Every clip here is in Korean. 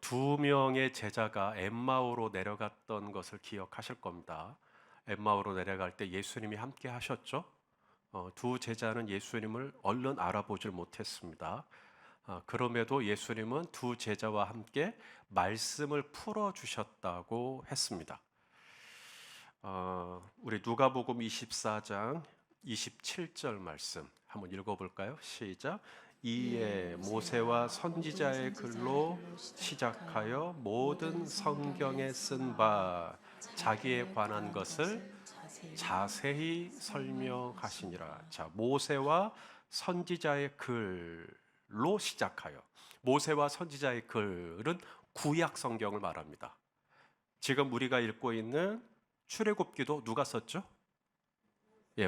두 명의 제자가 엠마오로 내려갔던 것을 기억하실 겁니다. 엠마오로 내려갈 때 예수님이 함께 하셨죠. 두 제자는 예수님을 얼른 알아보질 못했습니다. 그럼에도 예수님은 두 제자와 함께 말씀을 풀어주셨다고 했습니다. 우리 누가복음 24장 27절 말씀 한번 읽어볼까요? 시작. 이에 모세와 선지자의 글로 시작하여 모든 성경에 쓴 바 자기에 관한 것을 자세히 설명하시니라. 자, 모세와 선지자의 글로 시작하여. 모세와 선지자의 글은 구약 성경을 말합니다. 지금 우리가 읽고 있는 출애굽기도 누가 썼죠?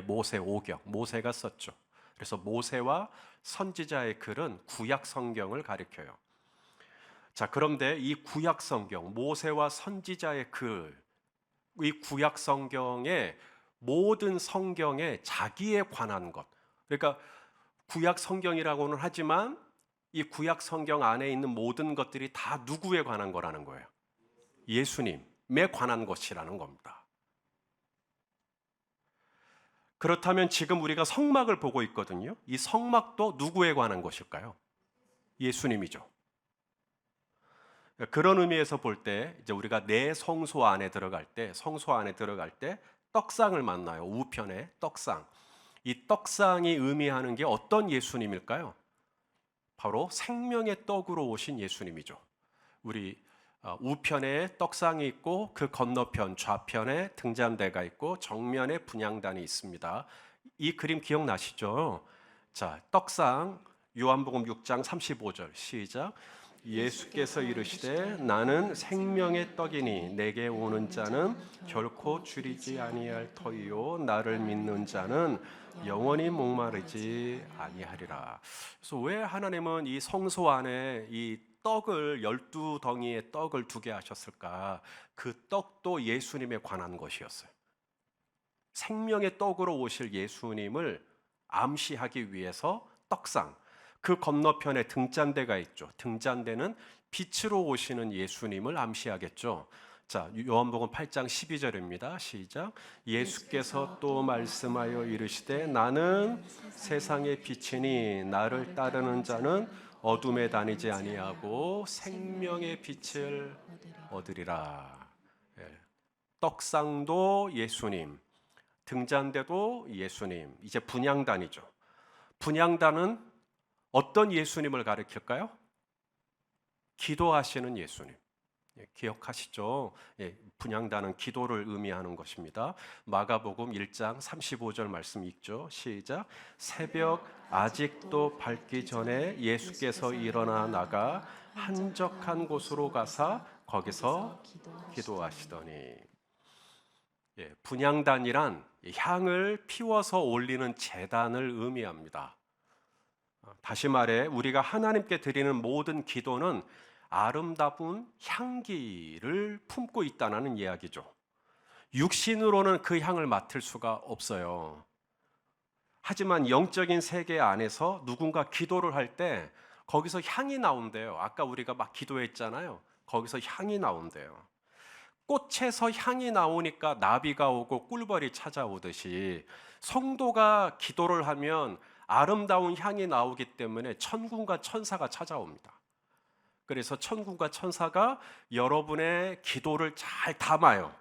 모세 오경, 모세가 썼죠. 그래서 모세와 선지자의 글은 구약 성경을 가리켜요. 자, 그런데 이 구약 성경, 모세와 선지자의 글, 이 구약 성경의 모든 성경에 자기에 관한 것, 그러니까 구약 성경이라고는 하지만 이 구약 성경 안에 있는 모든 것들이 다 누구에 관한 거라는 거예요? 예수님에 관한 것이라는 겁니다. 그렇다면 지금 우리가 성막을 보고 있거든요. 이 성막도 누구에 관한 것일까요? 예수님이죠. 그런 의미에서 볼 때 이제 우리가 내 성소 안에 들어갈 때, 성소 안에 들어갈 때 떡상을 만나요. 우편에 떡상. 이 떡상이 의미하는 게 어떤 예수님일까요? 바로 생명의 떡으로 오신 예수님이죠. 우리 우편에 떡상이 있고 그 건너편 좌편에 등잔대가 있고 정면에 분향단이 있습니다. 이 그림 기억나시죠? 자, 떡상 요한복음 6장 35절 시작. 예수께서 이르시되 나는 생명의 떡이니 내게 오는 자는 결코 줄이지 아니할 터이요 나를 믿는 자는 영원히 목마르지 아니하리라. 그래서 왜 하나님은 이 성소 안에 이 떡을 12덩이의 떡을 두게 하셨을까? 그 떡도 예수님에 관한 것이었어요. 생명의 떡으로 오실 예수님을 암시하기 위해서 떡상, 그 건너편에 등잔대가 있죠. 등잔대는 빛으로 오시는 예수님을 암시하겠죠. 자, 요한복음 8장 12절입니다. 시작. 예수께서 또 말씀하여 이르시되 나는 세상의 빛이니 나를 따르는 자는 어둠에 다니지 아니하고 생명의 빛을 얻으리라. 떡상도 예수님, 등잔대도 예수님. 이제 분향단이죠. 분향단은 어떤 예수님을 가리킬까요? 기도하시는 예수님. 기억하시죠? 분향단은 기도를 의미하는 것입니다. 마가복음 1장 35절 말씀 읽죠. 시작. 새벽 아직도 밝기 전에 예수께서 일어나 나가 한적한 곳으로 가사 거기서 기도하시더니. 분향단이란 향을 피워서 올리는 제단을 의미합니다. 다시 말해 우리가 하나님께 드리는 모든 기도는 아름다운 향기를 품고 있다는 이야기죠. 육신으로는 그 향을 맡을 수가 없어요. 하지만 영적인 세계 안에서 누군가 기도를 할 때 거기서 향이 나온대요. 아까 우리가 막 기도했잖아요. 거기서 향이 나온대요. 꽃에서 향이 나오니까 나비가 오고 꿀벌이 찾아오듯이 성도가 기도를 하면 아름다운 향이 나오기 때문에 천군과 천사가 찾아옵니다. 그래서 천군과 천사가 여러분의 기도를 잘 담아요.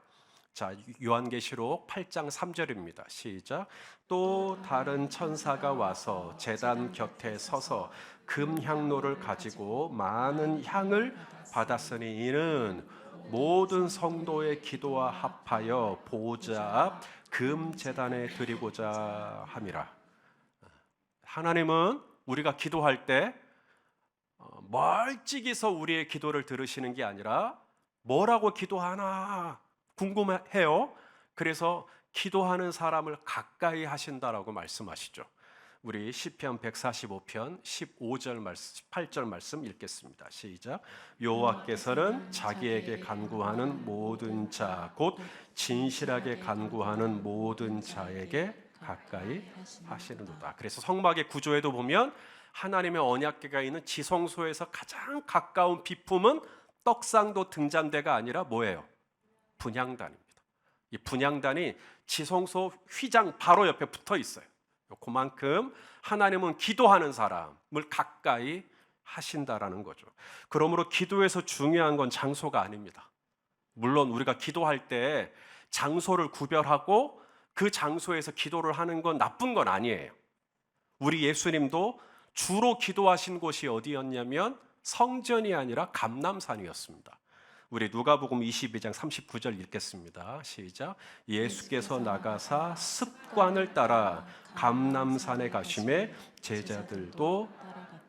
자, 요한계시록 8장 3절입니다. 시작. 또 다른 천사가 와서 제단 곁에 서서 금향로를 가지고 많은 향을 받았으니 이는 모든 성도의 기도와 합하여 보좌 앞 금제단에 드리고자 함이라. 하나님은 우리가 기도할 때 멀찍이서 우리의 기도를 들으시는 게 아니라 뭐라고 기도하나 궁금해요. 그래서 기도하는 사람을 가까이 하신다라고 말씀하시죠. 우리 시편 145편 15절 말씀, 18절 말씀 읽겠습니다. 시작. 여호와께서는 자기에게 간구하는 모든 자, 곧 진실하게 간구하는 모든 자에게 가까이 하시는도다. 그래서 성막의 구조에도 보면 하나님의 언약궤가 있는 지성소에서 가장 가까운 비품은 떡상도 등잔대가 아니라 뭐예요? 분향단입니다. 이 분향단이 지성소 휘장 바로 옆에 붙어 있어요. 그만큼 하나님은 기도하는 사람을 가까이 하신다라는 거죠. 그러므로 기도에서 중요한 건 장소가 아닙니다. 물론 우리가 기도할 때 장소를 구별하고 그 장소에서 기도를 하는 건 나쁜 건 아니에요. 우리 예수님도 주로 기도하신 곳이 어디였냐면 성전이 아니라 감람산이었습니다. 우리 누가복음 22장 39절 읽겠습니다. 시작. 예수께서 나가사 습관을 따라 감람산에 가심에 제자들도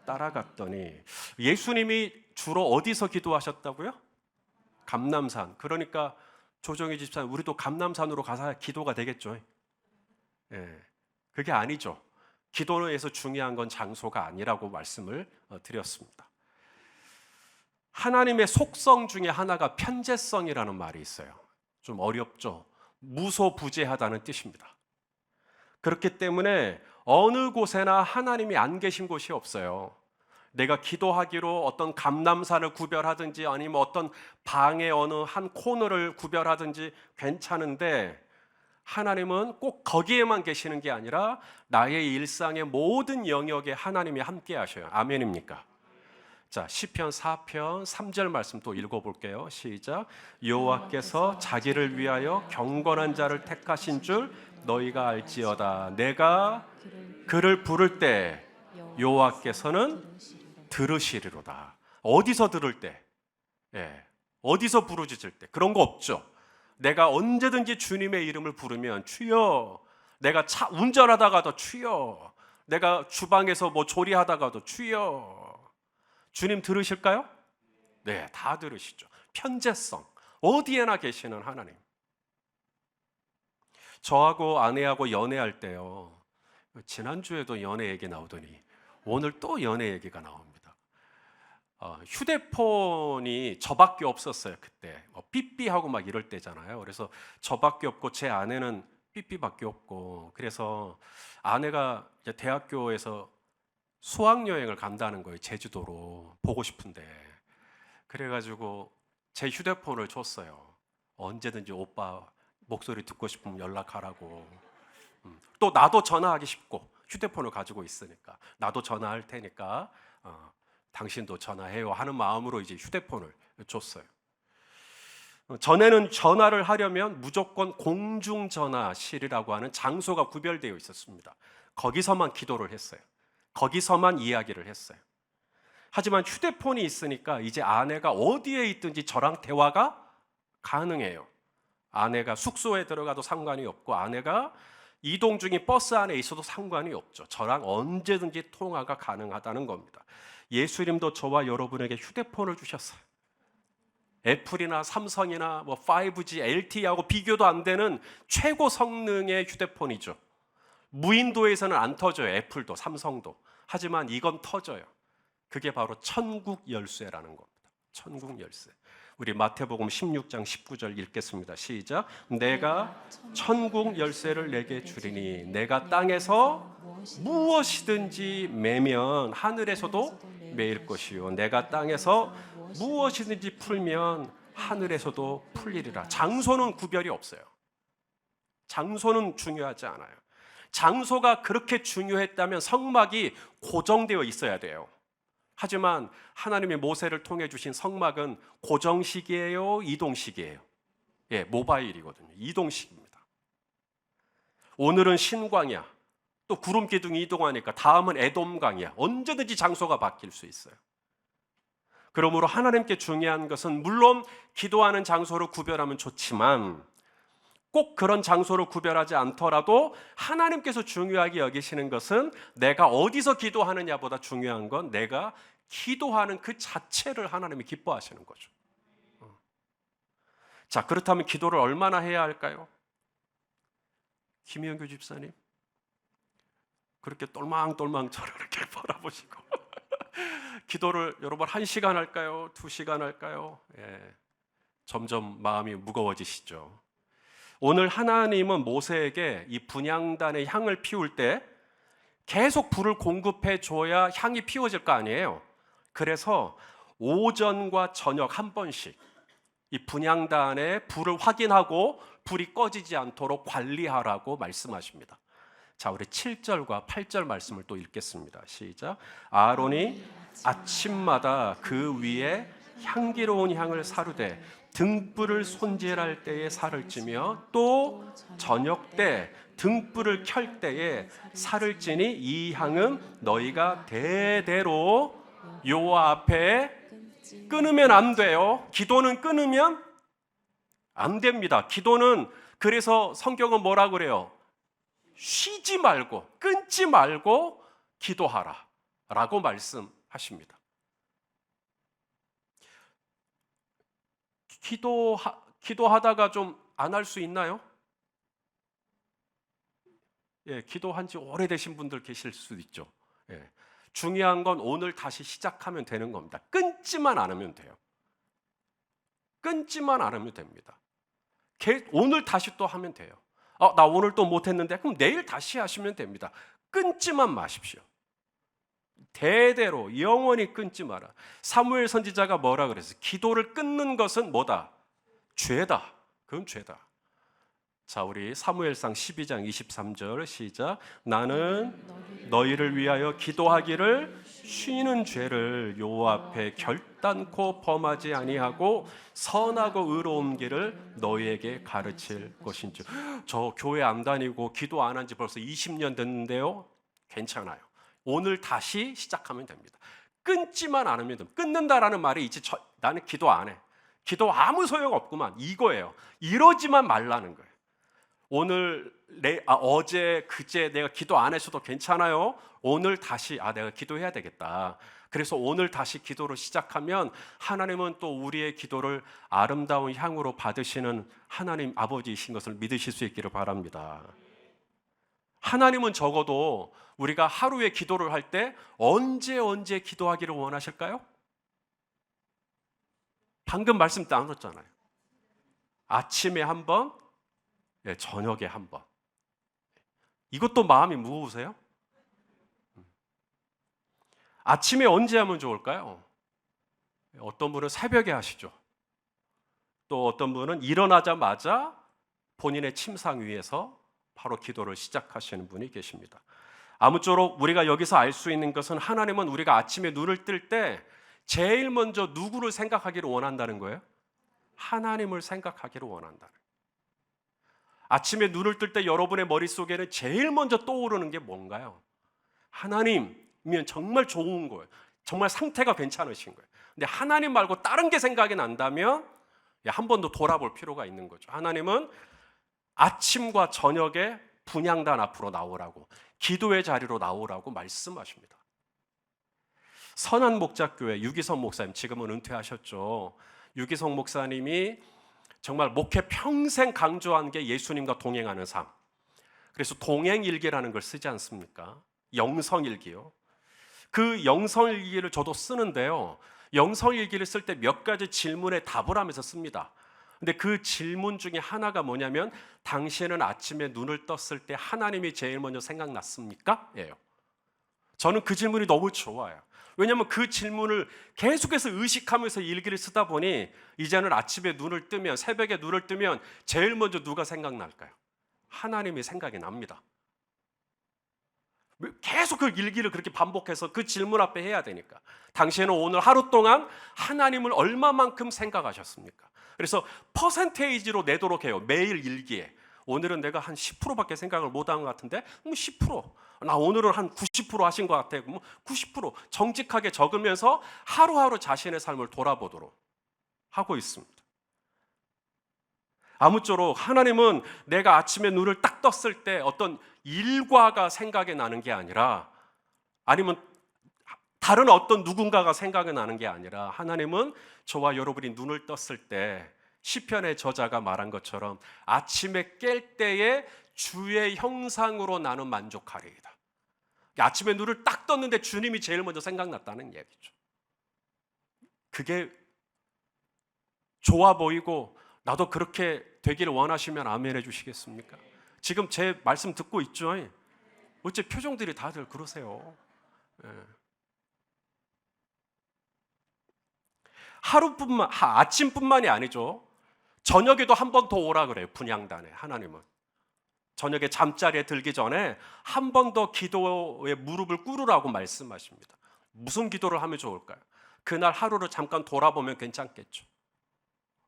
따라갔더니, 예수님이 주로 어디서 기도하셨다고요? 감람산. 그러니까 조정희 집사님, 우리도 감람산으로 가서 기도가 되겠죠. 예, 그게 아니죠. 기도에서 중요한 건 장소가 아니라고 말씀을 드렸습니다. 하나님의 속성 중에 하나가 편재성이라는 말이 있어요. 좀 어렵죠. 무소부재하다는 뜻입니다. 그렇기 때문에 어느 곳에나 하나님이 안 계신 곳이 없어요. 내가 기도하기로 어떤 감람산을 구별하든지 아니면 어떤 방의 어느 한 코너를 구별하든지 괜찮은데, 하나님은 꼭 거기에만 계시는 게 아니라 나의 일상의 모든 영역에 하나님이 함께 하셔요. 아멘입니까? 자, 시편 4편 3절 말씀 또 읽어볼게요. 시작. 여호와께서 자기를 위하여 경건한 자를 택하신 줄 너희가 알지어다. 내가 그를 부를 때 여호와께서는 들으시리로다. 어디서 들을 때? 예, 어디서 부르짖을 때? 그런 거 없죠. 내가 언제든지 주님의 이름을 부르면 주여, 내가 차 운전하다가도 주여, 내가 주방에서 뭐 조리하다가도 주여, 주님 들으실까요? 네, 다 들으시죠. 편재성, 어디에나 계시는 하나님. 저하고 아내하고 연애할 때요, 지난주에도 연애 얘기 나오더니 오늘 또 연애 얘기가 나옵니다. 휴대폰이 저밖에 없었어요. 그때 삐삐하고 막 이럴 때잖아요. 그래서 저밖에 없고 제 아내는 삐삐밖에 없고, 그래서 아내가 이제 대학교에서 수학여행을 간다는 거예요. 제주도로. 보고 싶은데. 그래가지고 제 휴대폰을 줬어요. 언제든지 오빠 목소리 듣고 싶으면 연락하라고. 또 나도 전화하기 쉽고, 휴대폰을 가지고 있으니까 나도 전화할 테니까 당신도 전화해요 하는 마음으로 이제 휴대폰을 줬어요. 전에는 전화를 하려면 무조건 공중전화실이라고 하는 장소가 구별되어 있었습니다. 거기서만 기도를 했어요. 거기서만 이야기를 했어요. 하지만 휴대폰이 있으니까 이제 아내가 어디에 있든지 저랑 대화가 가능해요. 아내가 숙소에 들어가도 상관이 없고, 아내가 이동 중인 버스 안에 있어도 상관이 없죠. 저랑 언제든지 통화가 가능하다는 겁니다. 예수님도 저와 여러분에게 휴대폰을 주셨어요. 애플이나 삼성이나 뭐 5G, LTE하고 비교도 안 되는 최고 성능의 휴대폰이죠. 무인도에서는 안 터져요. 애플도 삼성도. 하지만 이건 터져요. 그게 바로 천국 열쇠라는 겁니다. 천국 열쇠. 우리 마태복음 16장 19절 읽겠습니다. 시작. 내가 천국 열쇠를 내게 주리니 내가 땅에서 무엇이든지 매면 하늘에서도 매일 것이요, 내가 땅에서 무엇이든지 풀면 하늘에서도 풀리리라. 장소는 구별이 없어요. 장소는 중요하지 않아요. 장소가 그렇게 중요했다면 성막이 고정되어 있어야 돼요. 하지만 하나님이 모세를 통해 주신 성막은 고정식이에요, 이동식이에요? 예, 모바일이거든요. 이동식입니다. 오늘은 신광야, 또 구름 기둥이 이동하니까 다음은 에돔강이야. 언제든지 장소가 바뀔 수 있어요. 그러므로 하나님께 중요한 것은, 물론 기도하는 장소를 구별하면 좋지만 꼭 그런 장소를 구별하지 않더라도 하나님께서 중요하게 여기시는 것은 내가 어디서 기도하느냐보다 중요한 건 내가 기도하는 그 자체를 하나님이 기뻐하시는 거죠. 자, 그렇다면 기도를 얼마나 해야 할까요? 김영규 집사님, 그렇게 똘망똘망 저를 이렇게 바라보시고 기도를 여러분 1시간 할까요? 2시간 할까요? 예, 점점 마음이 무거워지시죠. 오늘 하나님은 모세에게 이 분향단의 향을 피울 때 계속 불을 공급해 줘야 향이 피워질 거 아니에요. 그래서 오전과 저녁 한 번씩 이 분향단의 불을 확인하고 불이 꺼지지 않도록 관리하라고 말씀하십니다. 자, 우리 7절과 8절 말씀을 또 읽겠습니다. 시작. 아론이 아침마다 그 위에 향기로운 향을 사르되 등불을 손질할 때에 살을 찌며 또 저녁 때 등불을 켤 때에 살을 찌니 이 향은 너희가 대대로 여호와 앞에 끊으면 안 돼요. 기도는 끊으면 안 됩니다. 기도는 그래서 성경은 뭐라 그래요? 쉬지 말고 끊지 말고 기도하라 라고 말씀하십니다. 기도하다가 좀 안 할 수 있나요? 예, 기도한 지 오래되신 분들 계실 수도 있죠. 예, 중요한 건 오늘 다시 시작하면 되는 겁니다. 끊지만 않으면 돼요. 끊지만 않으면 됩니다. 오늘 다시 또 하면 돼요. 나 오늘 또 못했는데 그럼 내일 다시 하시면 됩니다. 끊지만 마십시오. 대대로 영원히 끊지 마라. 사무엘 선지자가 뭐라 그랬어요? 기도를 끊는 것은 뭐다? 죄다. 그건 죄다. 자, 우리 사무엘상 12장 23절 시작. 나는 너희를 위하여 기도하기를 쉬는 죄를 여호와 앞에 결단코 범하지 아니하고 선하고 의로운 길을 너희에게 가르칠 것인지. 저 교회 안 다니고 기도 안 한 지 벌써 20년 됐는데요. 괜찮아요. 오늘 다시 시작하면 됩니다. 끊지만 않으면 됩니다. 끊는다라는 말이 이제 나는 기도 안 해. 기도 아무 소용 없구만. 이거예요. 이러지만 말라는 거예요. 오늘 어제 그제 내가 기도 안 했어도 괜찮아요. 오늘 다시 내가 기도해야 되겠다. 그래서 오늘 다시 기도를 시작하면 하나님은 또 우리의 기도를 아름다운 향으로 받으시는 하나님 아버지이신 것을 믿으실 수 있기를 바랍니다. 하나님은 적어도 우리가 하루에 기도를 할 때 언제 기도하기를 원하실까요? 방금 말씀 나눴잖아요. 아침에 한 번, 저녁에 한 번. 이것도 마음이 무거우세요? 아침에 언제 하면 좋을까요? 어떤 분은 새벽에 하시죠. 또 어떤 분은 일어나자마자 본인의 침상 위에서 바로 기도를 시작하시는 분이 계십니다. 아무쪼록 우리가 여기서 알 수 있는 것은 하나님은 우리가 아침에 눈을 뜰 때 제일 먼저 누구를 생각하기를 원한다는 거예요? 하나님을 생각하기를 원한다는 거예요. 아침에 눈을 뜰 때 여러분의 머릿속에는 제일 먼저 떠오르는 게 뭔가요? 하나님이면 정말 좋은 거예요. 정말 상태가 괜찮으신 거예요. 근데 하나님 말고 다른 게 생각이 난다면 한 번 더 돌아볼 필요가 있는 거죠. 하나님은 아침과 저녁에 분향단 앞으로 나오라고, 기도의 자리로 나오라고 말씀하십니다. 선한 목자교회 유기성 목사님, 지금은 은퇴하셨죠. 유기성 목사님이 정말 목회 평생 강조한 게 예수님과 동행하는 삶. 그래서 동행일기라는 걸 쓰지 않습니까? 영성일기요. 그 영성일기를 저도 쓰는데요. 영성일기를 쓸 때 몇 가지 질문에 답을 하면서 씁니다. 근데 그 질문 중에 하나가 뭐냐면 당신은 아침에 눈을 떴을 때 하나님이 제일 먼저 생각났습니까? 예요. 저는 그 질문이 너무 좋아요. 왜냐하면 그 질문을 계속해서 의식하면서 일기를 쓰다 보니 이제는 아침에 눈을 뜨면, 새벽에 눈을 뜨면 제일 먼저 누가 생각날까요? 하나님이 생각이 납니다. 계속 그 일기를 그렇게 반복해서 그 질문 앞에 해야 되니까. 당신은 오늘 하루 동안 하나님을 얼마만큼 생각하셨습니까? 그래서 퍼센테이지로 내도록 해요. 매일 일기에. 오늘은 내가 한 10%밖에 생각을 못한 것 같은데 10%. 나 오늘은 한 90% 하신 것 같아. 90% 정직하게 적으면서 하루하루 자신의 삶을 돌아보도록 하고 있습니다. 아무쪼록 하나님은 내가 아침에 눈을 딱 떴을 때 어떤 일과가 생각이 나는 게 아니라, 아니면 다른 어떤 누군가가 생각이 나는 게 아니라, 하나님은 저와 여러분이 눈을 떴을 때 시편의 저자가 말한 것처럼 아침에 깰 때에 주의 형상으로 나는 만족하리이다. 아침에 눈을 딱 떴는데 주님이 제일 먼저 생각났다는 얘기죠. 그게 좋아 보이고 나도 그렇게 되기를 원하시면 아멘 해주시겠습니까? 지금 제 말씀 듣고 있죠? 어째 표정들이 다들 그러세요? 아침뿐만이 아니죠. 저녁에도 한 번 더 오라 그래요. 분향단에 하나님은. 저녁에 잠자리에 들기 전에 한 번 더 기도에 무릎을 꿇으라고 말씀하십니다. 무슨 기도를 하면 좋을까요? 그날 하루를 잠깐 돌아보면 괜찮겠죠.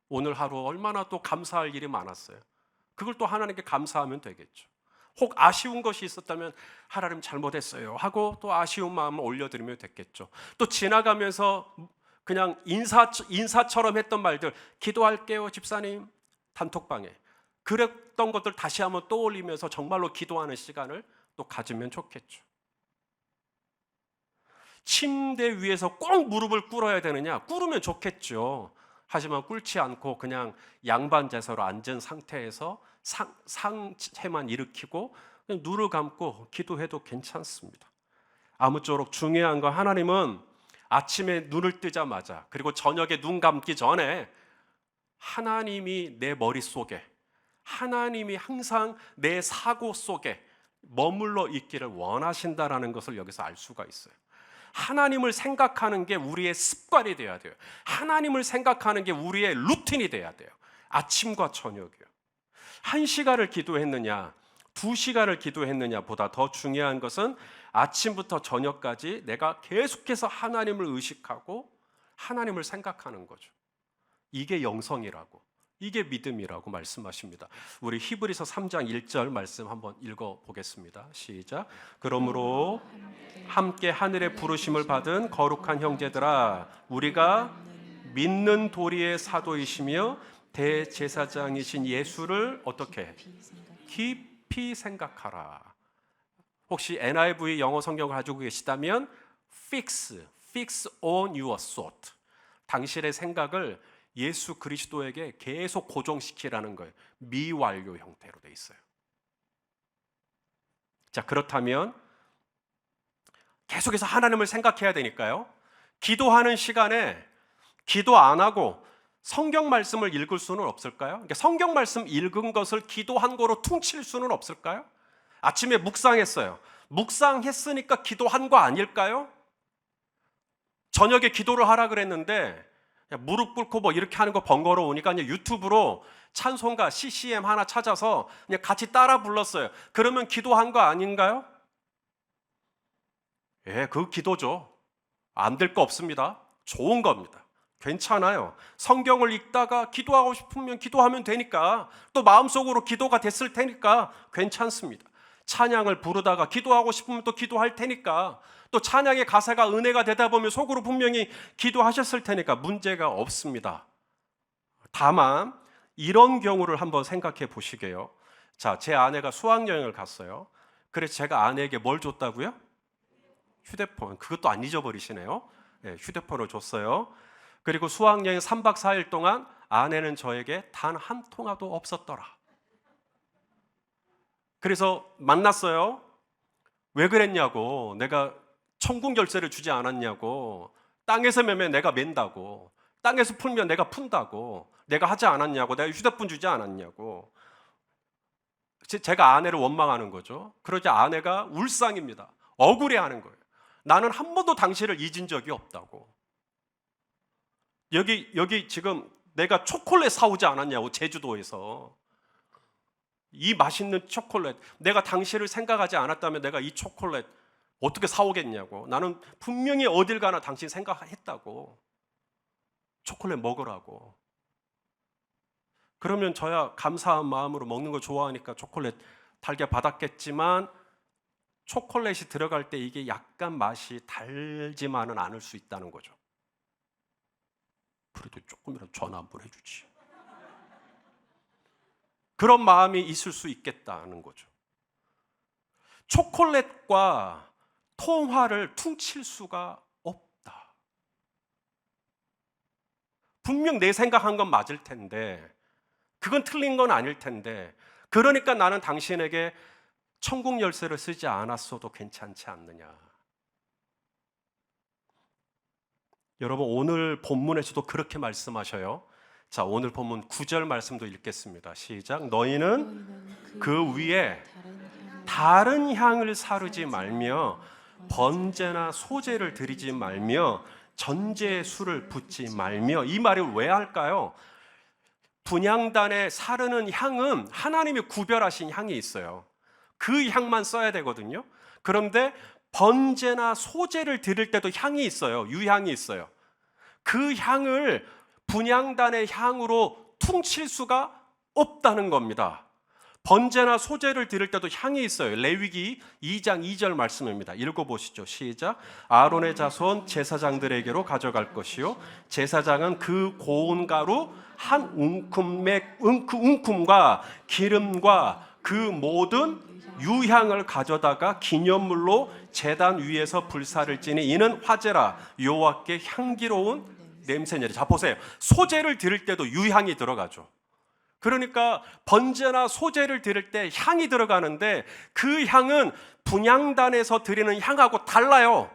오늘 하루 얼마나 또 감사할 일이 많았어요. 그걸 또 하나님께 감사하면 되겠죠. 혹 아쉬운 것이 있었다면 하나님 잘못했어요 하고 또 아쉬운 마음을 올려드리면 됐겠죠. 또 지나가면서 그냥 인사처럼 했던 말들, 기도할게요 집사님, 단톡방에 그랬던 것들 다시 한번 떠올리면서 정말로 기도하는 시간을 또 가지면 좋겠죠. 침대 위에서 꼭 무릎을 꿇어야 되느냐? 꿇으면 좋겠죠. 하지만 꿇지 않고 그냥 양반 자세로 앉은 상태에서 상체만 일으키고 그냥 눈을 감고 기도해도 괜찮습니다. 아무쪼록 중요한 건 하나님은 아침에 눈을 뜨자마자 그리고 저녁에 눈 감기 전에 하나님이 내 머릿속에, 하나님이 항상 내 사고 속에 머물러 있기를 원하신다라는 것을 여기서 알 수가 있어요. 하나님을 생각하는 게 우리의 습관이 돼야 돼요. 하나님을 생각하는 게 우리의 루틴이 돼야 돼요. 아침과 저녁이요. 1시간을 기도했느냐 2시간을 기도했느냐 보다 더 중요한 것은 아침부터 저녁까지 내가 계속해서 하나님을 의식하고 하나님을 생각하는 거죠. 이게 영성이라고, 이게 믿음이라고 말씀하십니다. 우리 히브리서 3장 1절 말씀 한번 읽어보겠습니다. 시작. 그러므로 함께 하늘의 부르심을 받은 거룩한 형제들아, 우리가 믿는 도리의 사도이시며 대제사장이신 예수를 어떻게 깊이 생각하라. 혹시 NIV 영어 성경을 가지고 계시다면 fix on your thought, 당신의 생각을 예수 그리스도에게 계속 고정시키라는 거예요. 미완료 형태로 돼 있어요. 자, 그렇다면 계속해서 하나님을 생각해야 되니까요. 기도하는 시간에 기도 안 하고 성경 말씀을 읽을 수는 없을까요? 그러니까 성경 말씀 읽은 것을 기도한 거로 퉁칠 수는 없을까요? 아침에 묵상했어요. 묵상했으니까 기도한 거 아닐까요? 저녁에 기도를 하라 그랬는데 무릎 꿇고 뭐 이렇게 하는 거 번거로우니까 그냥 유튜브로 찬송가 CCM 하나 찾아서 그냥 같이 따라 불렀어요. 그러면 기도한 거 아닌가요? 예, 그 기도죠. 안 될 거 없습니다. 좋은 겁니다. 괜찮아요. 성경을 읽다가 기도하고 싶으면 기도하면 되니까, 또 마음속으로 기도가 됐을 테니까 괜찮습니다. 찬양을 부르다가 기도하고 싶으면 또 기도할 테니까, 또 찬양의 가사가 은혜가 되다 보면 속으로 분명히 기도하셨을 테니까 문제가 없습니다. 다만 이런 경우를 한번 생각해 보시게요. 자, 제 아내가 수학여행을 갔어요. 그래서 제가 아내에게 뭘 줬다고요? 휴대폰. 그것도 안 잊어버리시네요. 네, 휴대폰을 줬어요. 그리고 수학여행 3박 4일 동안 아내는 저에게 단 한 통화도 없었더라. 그래서 만났어요. 왜 그랬냐고, 내가 천국 열쇠를 주지 않았냐고, 땅에서 매면 내가 맨다고, 땅에서 풀면 내가 푼다고, 내가 하지 않았냐고, 내가 휴대폰 주지 않았냐고. 제가 아내를 원망하는 거죠. 그러자 아내가 울상입니다. 억울해하는 거예요. 나는 한 번도 당신을 잊은 적이 없다고. 여기 지금 내가 초콜릿 사오지 않았냐고, 제주도에서. 이 맛있는 초콜릿, 내가 당신을 생각하지 않았다면 내가 이 초콜릿 어떻게 사오겠냐고. 나는 분명히 어딜 가나 당신 생각했다고. 초콜릿 먹으라고. 그러면 저야 감사한 마음으로 먹는 거 좋아하니까 초콜릿 달게 받았겠지만, 초콜릿이 들어갈 때 이게 약간 맛이 달지만은 않을 수 있다는 거죠. 그래도 조금이라도 전화 한번 해주지. 그런 마음이 있을 수 있겠다는 거죠. 초콜릿과 통화를 퉁칠 수가 없다. 분명 내 생각한 건 맞을 텐데, 그건 틀린 건 아닐 텐데, 그러니까 나는 당신에게 천국 열쇠를 쓰지 않았어도 괜찮지 않느냐. 여러분, 오늘 본문에서도 그렇게 말씀하셔요. 자, 오늘 본문 9절 말씀도 읽겠습니다. 시작. 너희는 그 위에 다른 향을 사르지 말며 번제나 소제를 드리지 말며 전제의 술을 붓지 말며. 이 말을 왜 할까요? 분향단에 사르는 향은 하나님이 구별하신 향이 있어요. 그 향만 써야 되거든요. 그런데 번제나 소제를 드릴 때도 향이 있어요. 유향이 있어요. 그 향을 분향단의 향으로 퉁칠 수가 없다는 겁니다. 번제나 소제를 드릴 때도 향이 있어요. 레위기 2장 2절 말씀입니다. 읽어보시죠. 시작. 아론의 자손 제사장들에게로 가져갈 것이요, 제사장은 그 고운 가루 한 웅큼과 기름과 그 모든 유향을 가져다가 기념물로 제단 위에서 불사를 지니 이는 화제라, 여호와께 향기로운 냄새니라. 자, 보세요. 소제를 드릴 때도 유향이 들어가죠. 그러니까 번제나 소제를 드릴 때 향이 들어가는데 그 향은 분향단에서 드리는 향하고 달라요.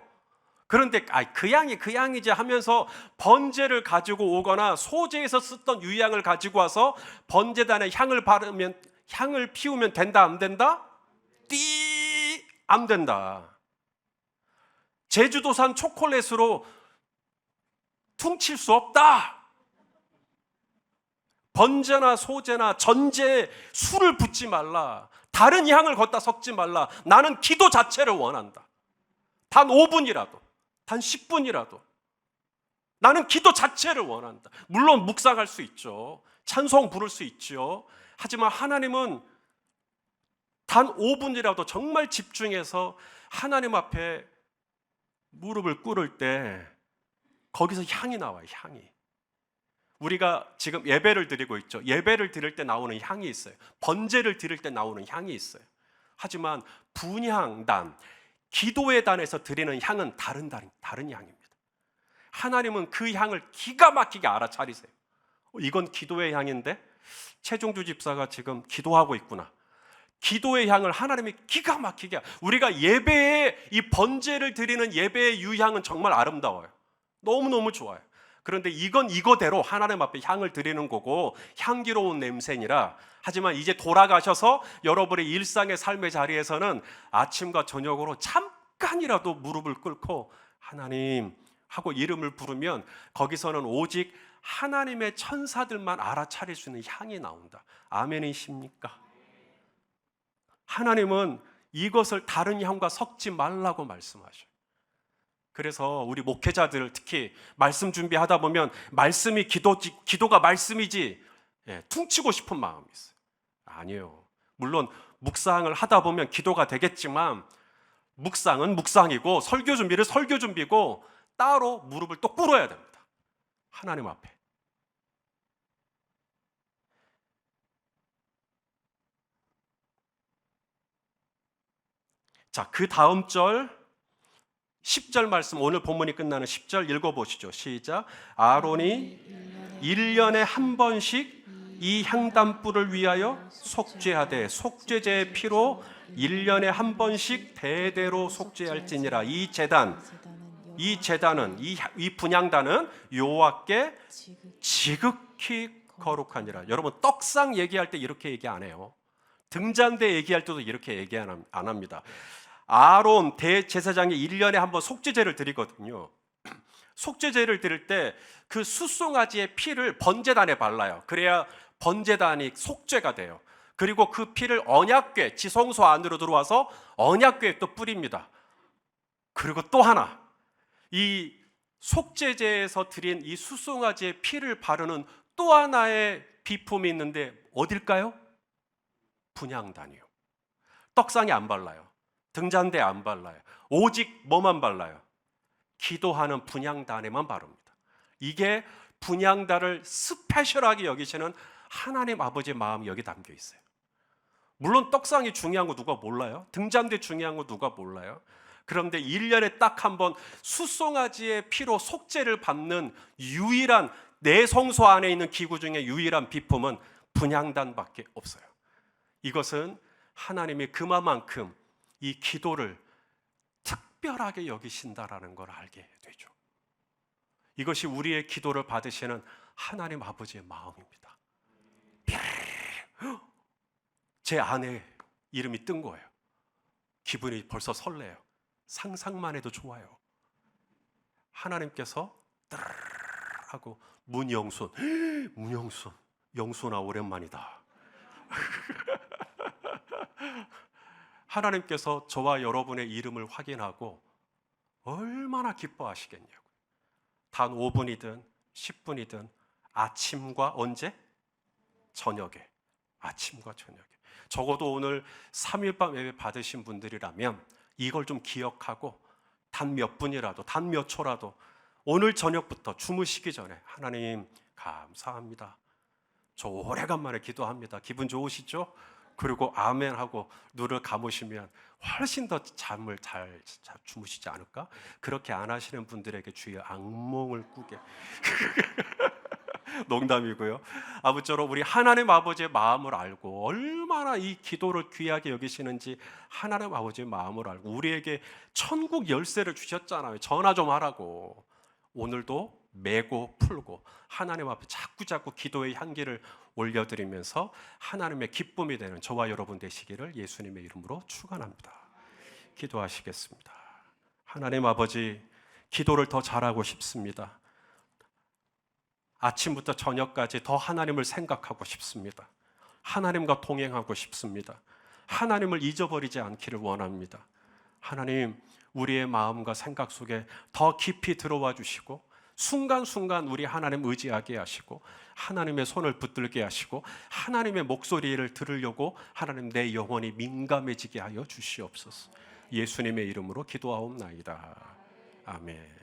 그런데 그 향이지 하면서 번제를 가지고 오거나 소제에서 쓰던 유향을 가지고 와서 번제단에 향을 피우면 된다, 안 된다? 안 된다. 제주도산 초콜릿으로 퉁칠 수 없다. 번제나 소제나 전제에 술을 붓지 말라. 다른 향을 걷다 섞지 말라. 나는 기도 자체를 원한다. 단 5분이라도, 단 10분이라도 나는 기도 자체를 원한다. 물론 묵상할 수 있죠. 찬송 부를 수 있죠. 하지만 하나님은 단 5분이라도 정말 집중해서 하나님 앞에 무릎을 꿇을 때 거기서 향이 나와요. 향이. 우리가 지금 예배를 드리고 있죠. 예배를 드릴 때 나오는 향이 있어요. 번제를 드릴 때 나오는 향이 있어요. 하지만 분향단, 기도의 단에서 드리는 향은 다른 향입니다. 하나님은 그 향을 기가 막히게 알아차리세요. 이건 기도의 향인데 최종주 집사가 지금 기도하고 있구나. 기도의 향을 하나님이 기가 막히게, 우리가 예배에 이 번제를 드리는 예배의 유향은 정말 아름다워요. 너무너무 좋아요. 그런데 이건 이거대로 하나님 앞에 향을 드리는 거고 향기로운 냄새니라. 하지만 이제 돌아가셔서 여러분의 일상의 삶의 자리에서는 아침과 저녁으로 잠깐이라도 무릎을 꿇고 하나님 하고 이름을 부르면 거기서는 오직 하나님의 천사들만 알아차릴 수 있는 향이 나온다. 아멘이십니까? 하나님은 이것을 다른 향과 섞지 말라고 말씀하셔요. 그래서 우리 목회자들 특히 말씀 준비하다 보면 말씀이 기도가 말씀이지, 퉁치고 싶은 마음이 있어요. 아니에요. 물론 묵상을 하다 보면 기도가 되겠지만 묵상은 묵상이고 설교 준비를 설교 준비고 따로 무릎을 또 꿇어야 됩니다. 하나님 앞에. 자, 그 다음 절 10절 말씀, 오늘 본문이 끝나는 10절 읽어보시죠. 시작. 아론이 1년에 한 번씩 이 향단불을 위하여 속죄하되 속죄제의 피로 1년에 한 번씩 대대로 속죄할지니라. 이 제단은 이 분향단은 여호와께 지극히 거룩하니라. 여러분, 떡상 얘기할 때 이렇게 얘기 안 해요. 등잔대 얘기할 때도 이렇게 얘기 안 합니다. 아론 대제사장이 1년에 한 번 속죄제를 드리거든요. 속죄제를 드릴 때 그 숫송아지의 피를 번제단에 발라요. 그래야 번제단이 속죄가 돼요. 그리고 그 피를 언약궤, 지성소 안으로 들어와서 언약궤에 또 뿌립니다. 그리고 또 하나, 이 속죄제에서 드린 이 숫송아지의 피를 바르는 또 하나의 비품이 있는데 어딜까요? 분향단이요. 떡상에 안 발라요. 등잔대에 안 발라요. 오직 뭐만 발라요? 기도하는 분향단에만 바릅니다. 이게 분향단을 스페셜하게 여기시는 하나님 아버지의 마음이 여기 담겨 있어요. 물론 떡상이 중요한 거 누가 몰라요? 등잔대 중요한 거 누가 몰라요? 그런데 1년에 딱 한 번 숫송아지의 피로 속죄를 받는 유일한, 내 성소 안에 있는 기구 중에 유일한 비품은 분향단밖에 없어요. 이것은 하나님이 그만큼 이 기도를 특별하게 여기신다라는 걸 알게 되죠. 이것이 우리의 기도를 받으시는 하나님 아버지의 마음입니다. 제 아내 이름이 뜬 거예요. 기분이 벌써 설레요. 상상만 해도 좋아요. 하나님께서 따르르 하고 문영순, 문영순, 영순아 오랜만이다. 하나님께서 저와 여러분의 이름을 확인하고 얼마나 기뻐하시겠냐고. 단 5분이든 10분이든 아침과 언제? 저녁에. 아침과 저녁에. 적어도 오늘 3일밤 예배 받으신 분들이라면 이걸 좀 기억하고 단 몇 분이라도, 단 몇 초라도 오늘 저녁부터 주무시기 전에 하나님 감사합니다. 저 오래간만에 기도합니다. 기분 좋으시죠? 그리고 아멘 하고 눈을 감으시면 훨씬 더 잠을 잘 주무시지 않을까? 그렇게 안 하시는 분들에게 주의 악몽을 꾸게. 농담이고요. 아무쪼록 우리 하나님 아버지의 마음을 알고 얼마나 이 기도를 귀하게 여기시는지 하나님 아버지의 마음을 알고 우리에게 천국 열쇠를 주셨잖아요. 전화 좀 하라고. 오늘도 메고 풀고 하나님 앞에 자꾸 기도의 향기를 올려드리면서 하나님의 기쁨이 되는 저와 여러분 되시기를 예수님의 이름으로 축원합니다. 기도하시겠습니다. 하나님 아버지, 기도를 더 잘하고 싶습니다. 아침부터 저녁까지 더 하나님을 생각하고 싶습니다. 하나님과 동행하고 싶습니다. 하나님을 잊어버리지 않기를 원합니다. 하나님, 우리의 마음과 생각 속에 더 깊이 들어와 주시고 순간순간 우리 하나님 의지하게 하시고 하나님의 손을 붙들게 하시고 하나님의 목소리를 들으려고 하나님 내 영혼이 민감해지게 하여 주시옵소서. 예수님의 이름으로 기도하옵나이다. 아멘.